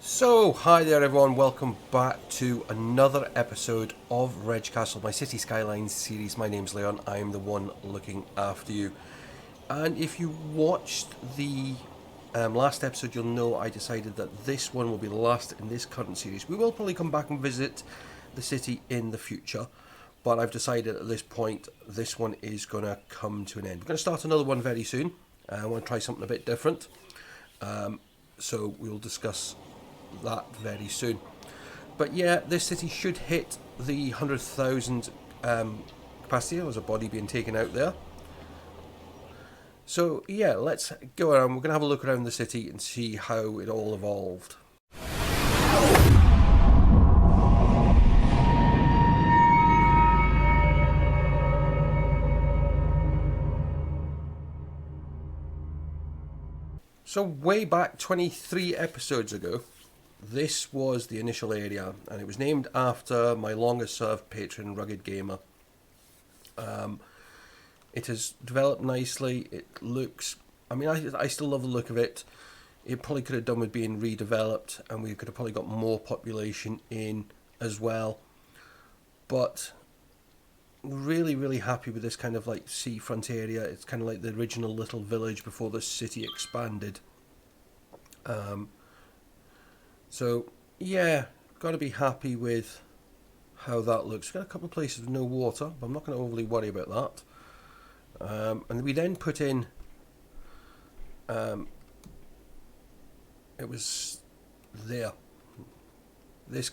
So, hi there everyone, welcome back to another episode of Regcastle, my City Skylines series. My name's Leon, I'm the one looking after you. And if you watched the last episode, you'll know I decided that this one will be the last in this current series. We will probably come back and visit the city in the future, but I've decided at this point this one is going to come to an end. We're going to start another one very soon. I want to try something a bit different. So we'll discuss that very soon. But yeah, this city should hit the 100,000 capacity. There was a body being taken out there. So yeah, let's go around. We're going to have a look around the city and see how it all evolved. So way back 23 episodes ago, this was the initial area, and it was named after my longest served patron, Rugged Gamer. It has developed nicely. It looks, I still love the look of it. It probably could have done with being redeveloped, and we could have probably got more population in as well. But really happy with this kind of like seafront area. It's kind of like the original little village before the city expanded. So yeah, got to be happy with how that looks. We've got a couple of places with no water, but I'm not going to overly worry about that. And we then put in, it was there. This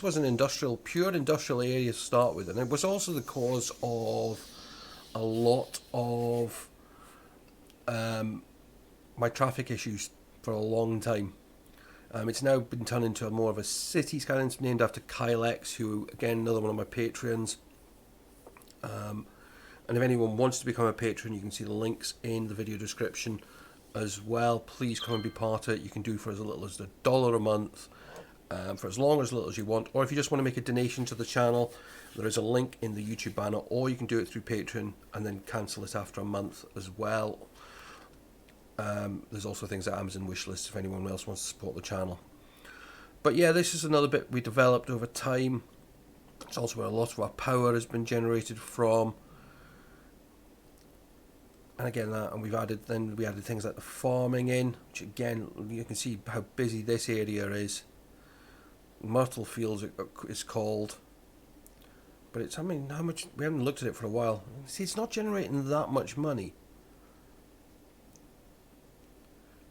was an pure industrial area to start with, and it was also the cause of a lot of my traffic issues for a long time. It's now been turned into more of a city skyline. It's named after Kyle X, who, again, another one of my patrons. And if anyone wants to become a patron, you can see the links in the video description as well. Please come and be part of it. You can do for as little as $1 a month, for as long or as little as you want. Or if you just want to make a donation to the channel, there is a link in the YouTube banner, or you can do it through Patreon and then cancel it after a month as well. There's also things at Amazon wishlist if anyone else wants to support the channel. But yeah, this is another bit we developed over time. It's also where a lot of our power has been generated from. And again, we added things like the farming in, which again, you can see how busy this area is. Myrtle Fields is called. But it's, how much, we haven't looked at it for a while. See, it's not generating that much money.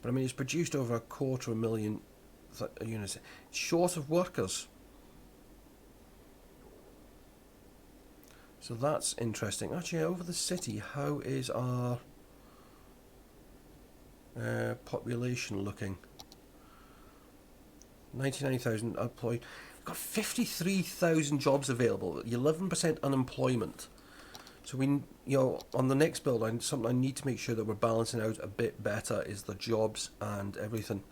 But it's produced over 250,000 units. It's short of workers. So that's interesting. Actually, over the city, how is our population looking? 99,000 employed. We've got 53,000 jobs available. 11% unemployment. So on the next build, something I need to make sure that we're balancing out a bit better is the jobs and everything.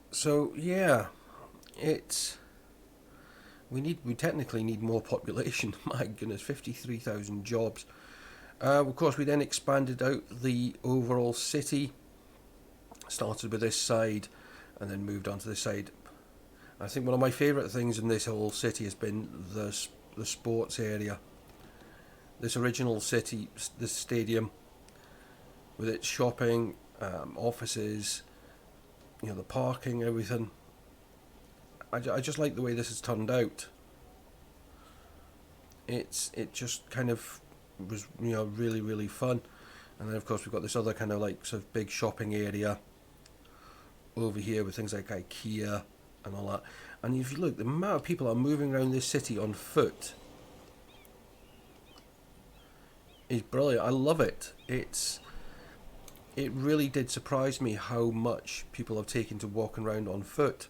So yeah, we technically need more population. My goodness, 53,000 jobs. Of course, we then expanded out the overall city. Started with this side, and then moved on to this side. I think one of my favourite things in this whole city has been the sports area. This original city, this stadium, with its shopping, offices, the parking, everything. I just like the way this has turned out. It just kind of was really fun. And then of course we've got this other kind of like sort of big shopping area over here with things like IKEA and all that. And if you look, the amount of people are moving around this city on foot is brilliant. I love it. It really did surprise me how much people have taken to walking around on foot.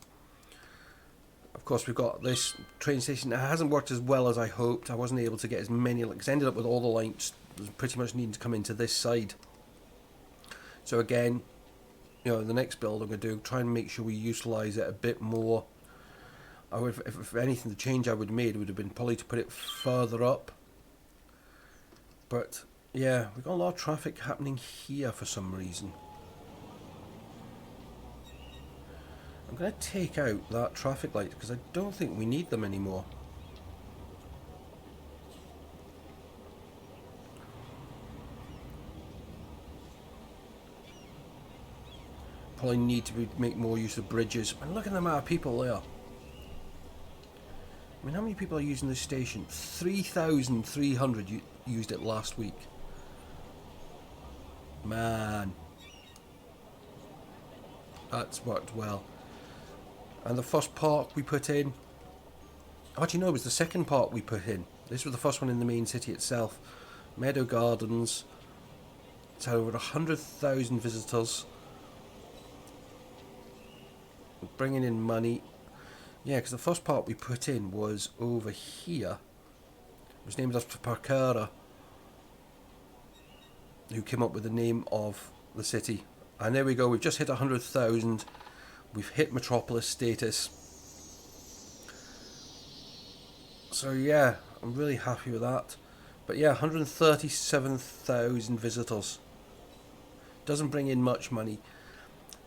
Of course, we've got this train station. It hasn't worked as well as I hoped. I wasn't able to get as many, because I ended up with all the lines pretty much needing to come into this side. So again, the next build I'm going to do, try and make sure we utilise it a bit more. If anything, the change I would have made would have been probably to put it further up. But yeah, we've got a lot of traffic happening here for some reason. I'm going to take out that traffic light because I don't think we need them anymore. Probably need to make more use of bridges. And look at the amount of people there. I mean, how many people are using this station? 3,300 used it last week. Man. That's worked well. And the first park we put in... Actually, no, it was the second park we put in. This was the first one in the main city itself. Meadow Gardens. It's had over 100,000 visitors. Bringing in money. Yeah, because the first part we put in was over here. It was named after Parkara, who came up with the name of the city. And there we go, we've just hit 100,000. We've hit Metropolis status. So yeah, I'm really happy with that. But yeah, 137,000 visitors. Doesn't bring in much money.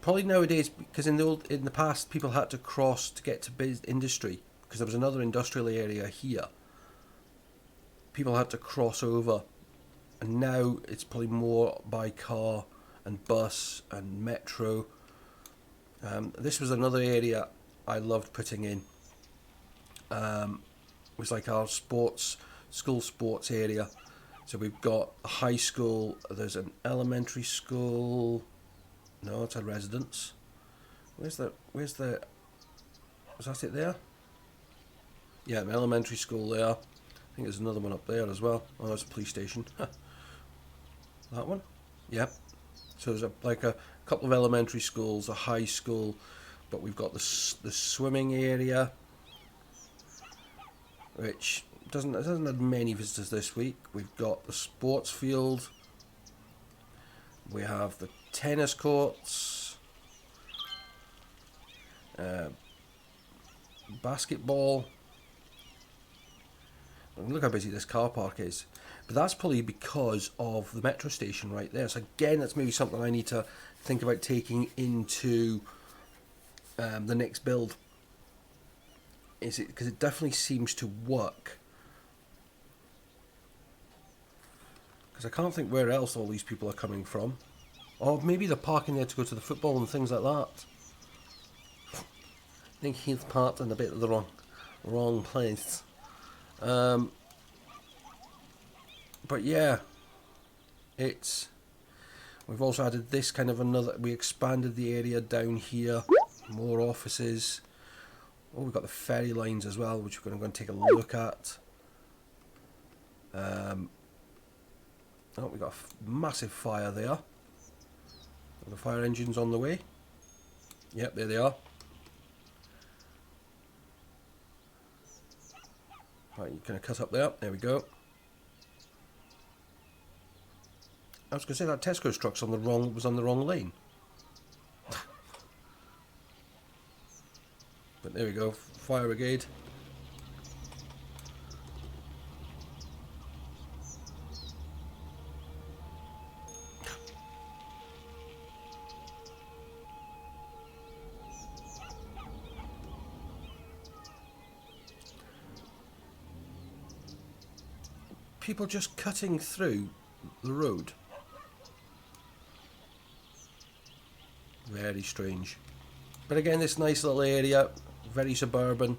Probably nowadays, because in the past people had to cross to get to industry, because there was another industrial area here. People had to cross over, and now it's probably more by car and bus and metro. This was another area I loved putting in. It was like our school sports area. So we've got a high school, there's an elementary school. No, it's a residence. Was that it there? Yeah, an elementary school there. I think there's another one up there as well. Oh, that's a police station. That one? Yep. So there's like a couple of elementary schools, a high school, but we've got the swimming area, which doesn't have many visitors this week. We've got the sports field. We have the tennis courts, basketball. Look how busy this car park is. But that's probably because of the metro station right there. So again, that's maybe something I need to think about taking into the next build. Is it because it definitely seems to work? Because I can't think where else all these people are coming from. Or maybe they're parking there to go to the football and things like that. I think he's parked in a bit of the wrong place. But yeah, we've also added this kind of we expanded the area down here, more offices. Oh, we've got the ferry lines as well, which we're going to take a look at. Oh, we've got a massive fire there. The fire engine's on the way. Yep, there they are. Right, you're going to cut up there. There we go. I was going to say that Tesco's truck's was on the wrong lane. But there we go. Fire brigade. People just cutting through the road. Very strange. But again, this nice little area, very suburban,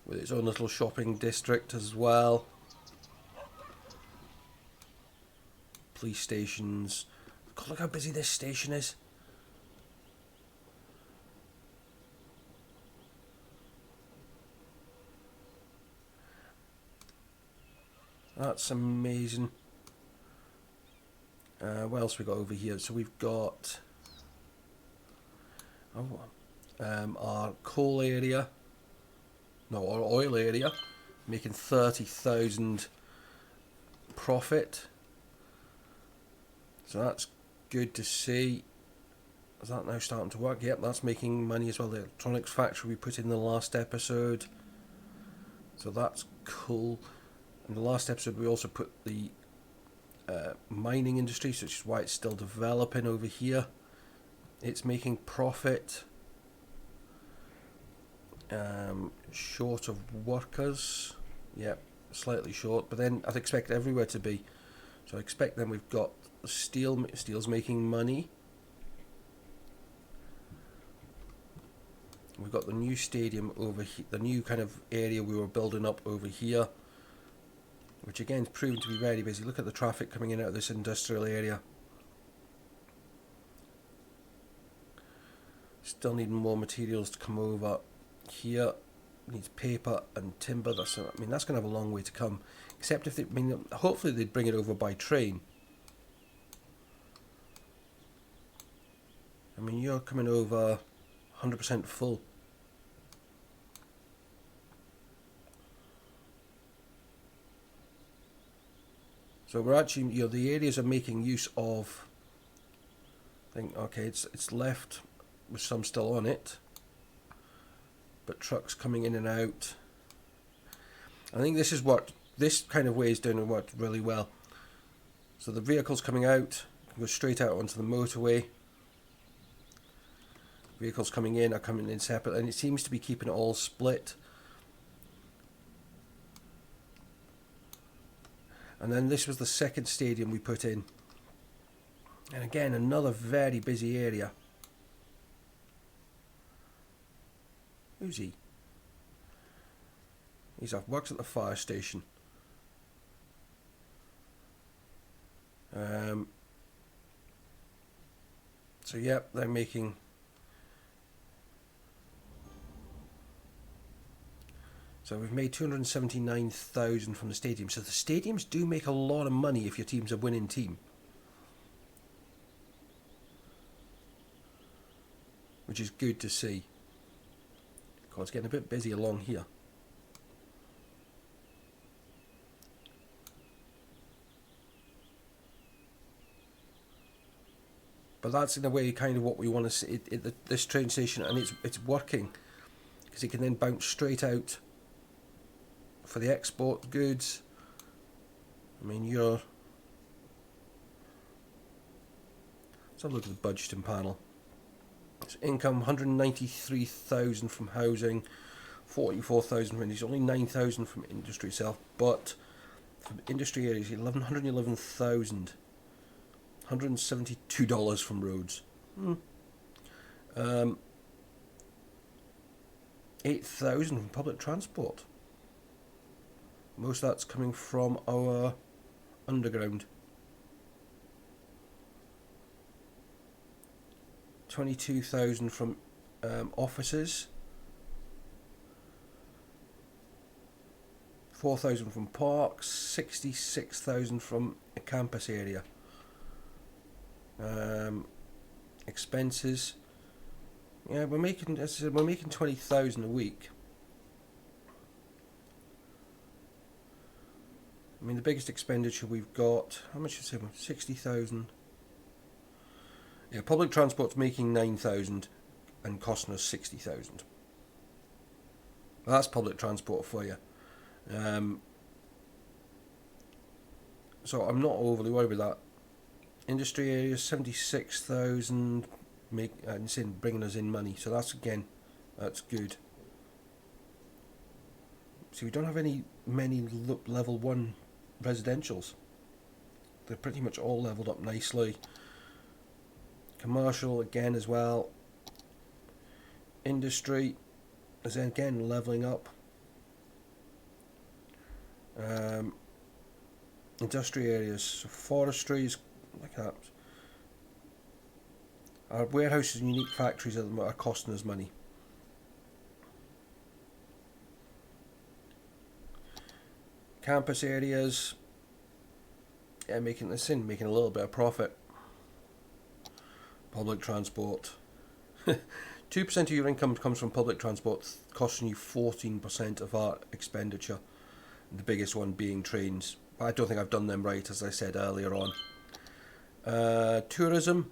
with its own little shopping district as well. Police stations. God, look how busy this station is. That's amazing. What else we got over here? So we've got our coal area, no, our oil area, making 30,000 profit. So that's good to see. Is that now starting to work? Yep, that's making money as well. The electronics factory we put in the last episode. So that's cool. In the last episode we also put the mining industry, so which is why it's still developing over here. It's making profit. Short of workers. Yep, slightly short, but then I'd expect everywhere to be. So I expect then we've got steel's making money. We've got the new stadium over here, the new kind of area we were building up over here, which again is proven to be very busy. Look at the traffic coming in out of this industrial area. Still need more materials to come over here. Needs paper and timber. That's going to have a long way to come. Except if hopefully they'd bring it over by train. You're coming over 100% full. So we're actually, the areas are making use of. Okay, it's left with some still on it, but trucks coming in and out. I think this is what this kind of way is doing worked really well. So the vehicles coming out can go straight out onto the motorway. Vehicles coming in are coming in separate, and it seems to be keeping it all split. And then this was the second stadium we put in. And again, another very busy area. Who's he? Works at the fire station. So yep, they're making. So we've made 279,000 from the stadium. So the stadiums do make a lot of money if your team's a winning team, which is good to see. God, it's getting a bit busy along here. But that's in a way kind of what we want to see this train station, and it's working because it can then bounce straight out for the export goods. Let's have a look at the budgeting panel. It's income 193,000 from housing, 44,000 from industry, only 9,000 from industry itself, but from industry areas 111,000. $172 from roads. 8,000 from public transport. Most of that's coming from our underground. 22,000 from offices. 4,000 from parks. 66,000 from a campus area. Expenses. Yeah, we're making 20,000 a week. The biggest expenditure we've got. How much is it? 60,000. Yeah, public transport's making 9,000 and costing us 60,000. That's public transport for you. So I'm not overly worried with that. Industry areas 76,000, bringing us in money. So that's good. See, we don't have many level 1 residentials. They're pretty much all leveled up nicely. Commercial again as well. Industry is again leveling up. Industrial areas, so forestry is like that. Our warehouses and unique factories are costing us money. Campus areas, making a little bit of profit. Public transport. 2% of your income comes from public transport, costing you 14% of our expenditure. The biggest one being trains. I don't think I've done them right, as I said earlier on. Tourism.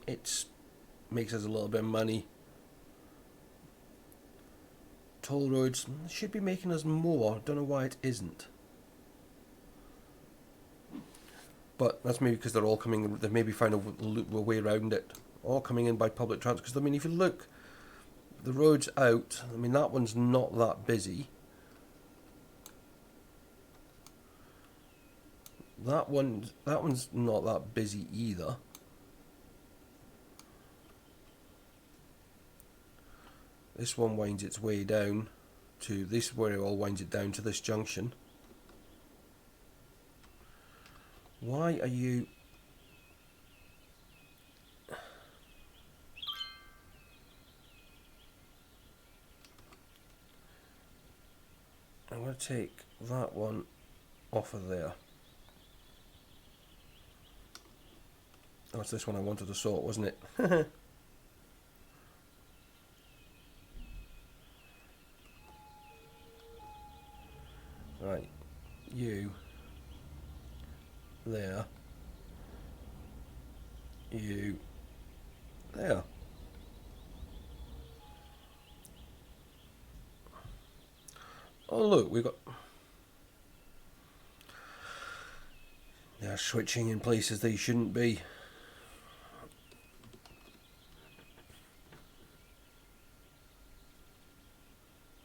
It makes us a little bit of money. Toll roads should be making us more. Don't know why it isn't. But that's maybe because they're all coming. They've maybe found a way around it. All coming in by public transport. Because I mean, if you look, the road's out. I mean, that one's not that busy. That one's not that busy either. This one winds its way down to this, where it all winds it down to this junction. Why are you... I'm going to take that one off of there. Oh, it's this one I wanted to sort, wasn't it? Right, you there, you there. Oh look, we've got... They're switching in places they shouldn't be.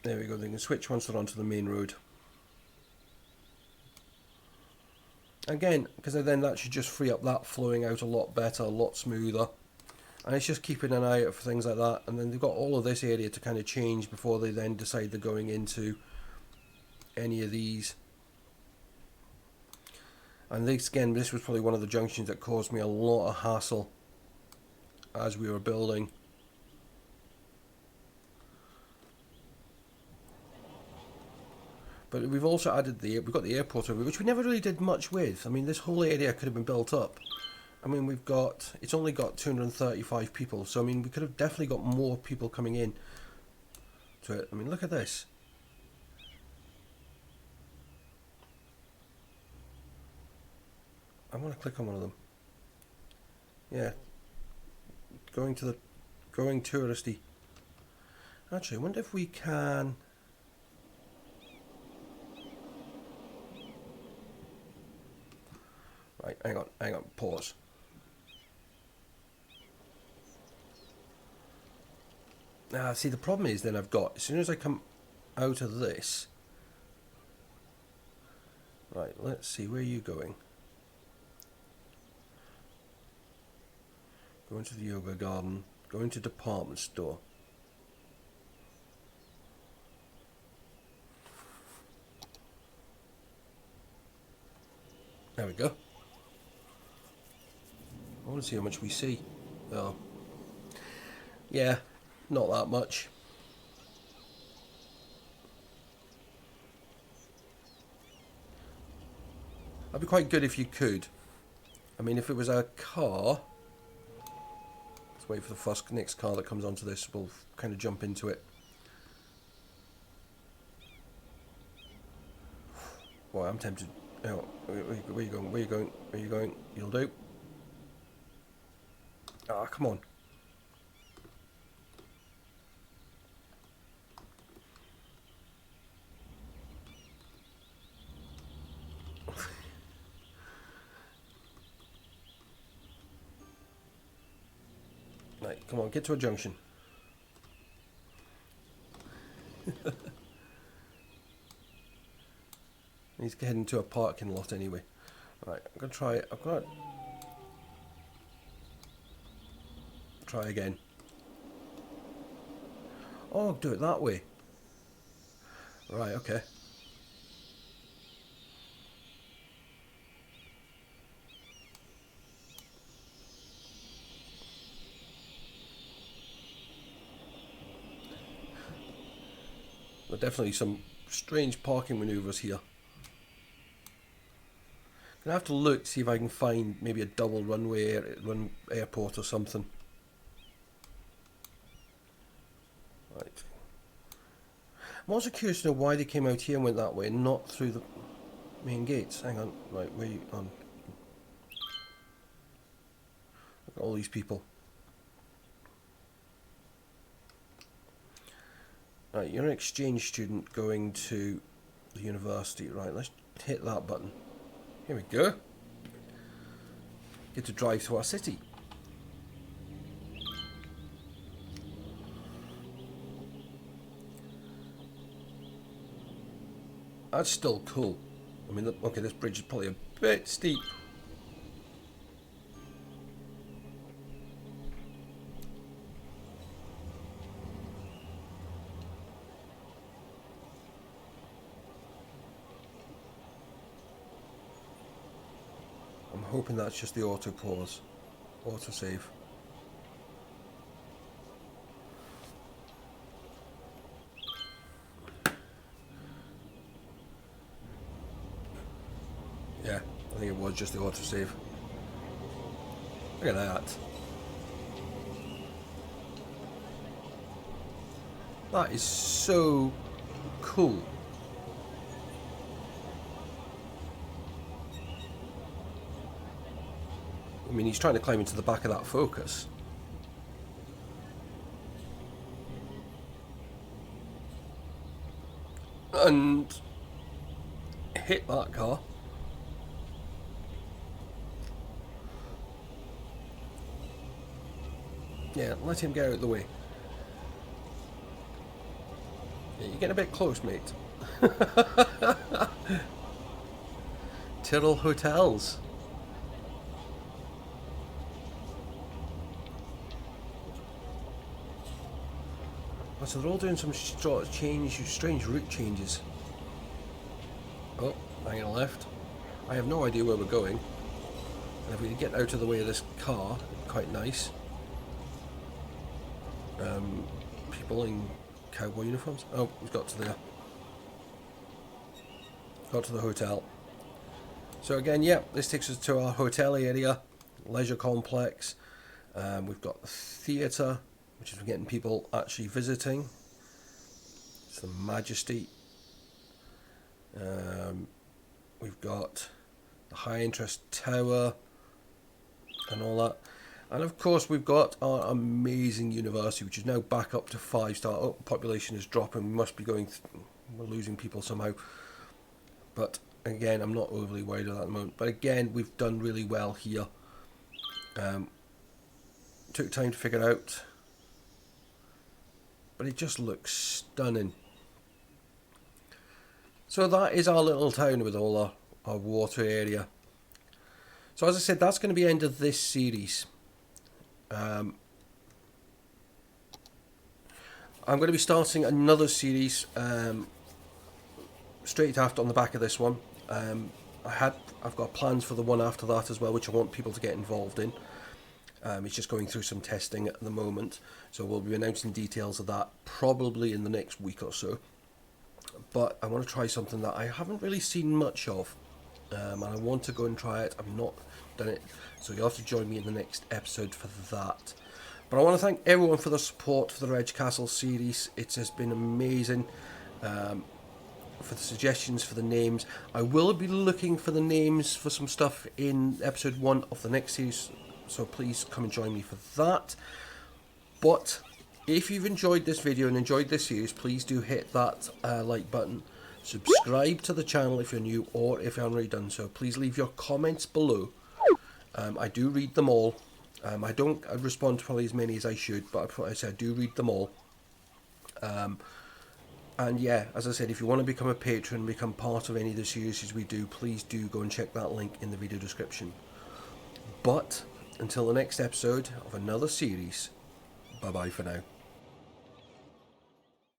There we go, they can switch once they're onto the main road. Again, because then that should just free up that flowing out a lot better, a lot smoother. And it's just keeping an eye out for things like that. And then they've got all of this area to kind of change before they then decide they're going into any of these. And this, again, this was probably one of the junctions that caused me a lot of hassle as we were building. But we've also added we've got the airport over, which we never really did much with. I mean, this whole area could have been built up. I mean, it's only got 235 people, so I mean, we could have definitely got more people coming in to it. I mean, look at this. I want to click on one of them. Yeah. Going touristy. Actually, I wonder if we can... Right, hang on, pause. See, the problem is then I've got, as soon as I come out of this... Right, let's see, where are you going? Going to the yoga garden, going to department store. There we go. I want to see how much we see. Oh. Yeah, not that much. That'd be quite good if you could. I mean, if it was a car... Let's wait for the next car that comes onto this. We'll kind of jump into it. Boy, I'm tempted. Oh, where are you going? Where are you going? Where are you going? You'll do. Ah, come on. Right, come on, get to a junction. He's heading to a parking lot anyway. Right, I'm gonna try it. I've got to try again. Oh, do it that way. Right, okay. There are definitely some strange parking manoeuvres here. Gonna have to look to see if I can find maybe a double runway airport or something. Right. I'm also curious to know why they came out here and went that way and not through the main gates. Hang on, right, where are you on? Look at all these people. Right, you're an exchange student going to the university. Right, let's hit that button. Here we go. get to drive to our city. That's still cool. I mean, okay, this bridge is probably a bit steep. I'm hoping that's just the auto pause, auto save. Yeah, I think it was just the autosave. Look at that. That is so cool. I mean, he's trying to climb into the back of that Focus. And hit that car. Yeah, let him get out of the way. Yeah, you're getting a bit close, mate. Tyrrell Hotels. Oh, so they're all doing some strange route changes. Oh, hanging left. I have no idea where we're going. And if we could get out of the way of this car, quite nice. People in cowboy uniforms. Oh, we've got to the hotel. So again, yeah, this takes us to our hotel area, leisure complex. We've got the theatre, which is getting people actually visiting. It's the Majesty. We've got the high interest tower and all that. And of course we've got our amazing university, which is now back up to 5-star. Oh, population is dropping. We must be we're losing people somehow. But again, I'm not overly worried about that at the moment. But again, we've done really well here. Took time to figure out. But it just looks stunning. So that is our little town with all our water area. So as I said, that's going to be the end of this series. I'm going to be starting another series straight after on the back of this one. I've got plans for the one after that as well, which I want people to get involved in. It's just going through some testing at the moment, so we'll be announcing details of that probably in the next week or so. But I want to try something that I haven't really seen much of, and I want to go and try it. I've not done it, so you'll have to join me in the next episode for that. But I want to thank everyone for the support for the Regcastle series. It has been amazing. For the suggestions for the names, I will be looking for the names for some stuff in episode 1 of the next series, so please come and join me for that. But if you've enjoyed this video and enjoyed this series, please do hit that like button. Subscribe to the channel if you're new, or if you haven't already done so, please leave your comments below. I do read them all. I don't respond to probably as many as I should, but I said I do read them all. And yeah, as I said, if you want to become a patron, become part of any of the series we do, please do go and check that link in the video description. But until the next episode of another series, bye bye for now.